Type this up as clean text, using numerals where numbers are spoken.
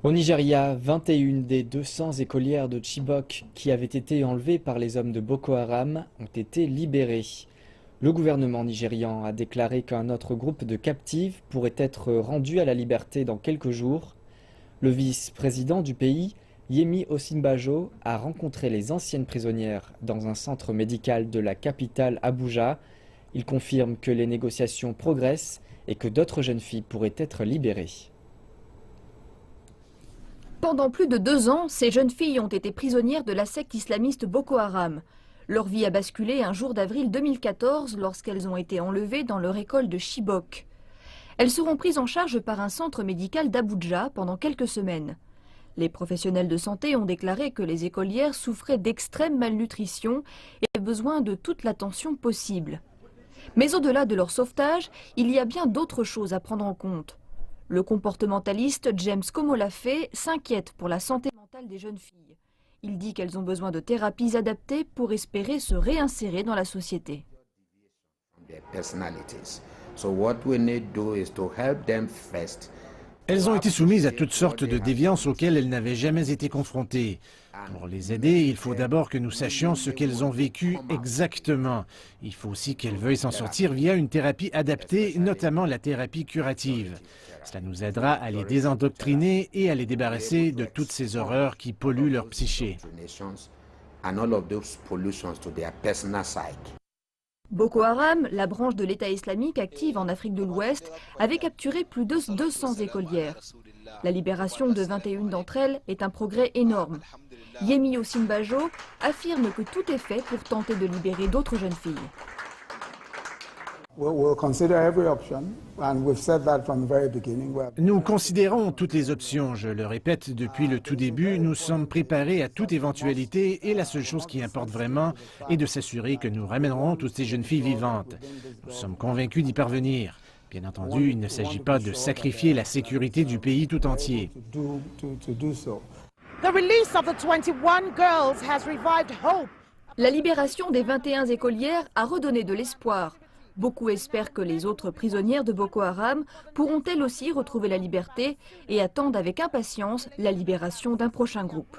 Au Nigeria, 21 des 200 écolières de Chibok qui avaient été enlevées par les hommes de Boko Haram ont été libérées. Le gouvernement nigérian a déclaré qu'un autre groupe de captives pourrait être rendu à la liberté dans quelques jours. Le vice-président du pays, Yemi Osinbajo, a rencontré les anciennes prisonnières dans un centre médical de la capitale Abuja. Il confirme que les négociations progressent et que d'autres jeunes filles pourraient être libérées. Pendant plus de 2 ans, ces jeunes filles ont été prisonnières de la secte islamiste Boko Haram. Leur vie a basculé un jour d'avril 2014 lorsqu'elles ont été enlevées dans leur école de Chibok. Elles seront prises en charge par un centre médical d'Abuja pendant quelques semaines. Les professionnels de santé ont déclaré que les écolières souffraient d'extrême malnutrition et avaient besoin de toute l'attention possible. Mais au-delà de leur sauvetage, il y a bien d'autres choses à prendre en compte. Le comportementaliste James Komolafe s'inquiète pour la santé mentale des jeunes filles. Il dit qu'elles ont besoin de thérapies adaptées pour espérer se réinsérer dans la société. Elles ont été soumises à toutes sortes de déviances auxquelles elles n'avaient jamais été confrontées. Pour les aider, il faut d'abord que nous sachions ce qu'elles ont vécu exactement. Il faut aussi qu'elles veuillent s'en sortir via une thérapie adaptée, notamment la thérapie curative. Cela nous aidera à les désendoctriner et à les débarrasser de toutes ces horreurs qui polluent leur psyché. Boko Haram, la branche de l'État islamique active en Afrique de l'Ouest, avait capturé plus de 200 écolières. La libération de 21 d'entre elles est un progrès énorme. Yemi Osinbajo affirme que tout est fait pour tenter de libérer d'autres jeunes filles. Nous considérons toutes les options, je le répète depuis le tout début, nous sommes préparés à toute éventualité et la seule chose qui importe vraiment est de s'assurer que nous ramènerons toutes ces jeunes filles vivantes. Nous sommes convaincus d'y parvenir. Bien entendu, il ne s'agit pas de sacrifier la sécurité du pays tout entier. La libération des 21 écolières a redonné de l'espoir. Beaucoup espèrent que les autres prisonnières de Boko Haram pourront elles aussi retrouver la liberté et attendent avec impatience la libération d'un prochain groupe.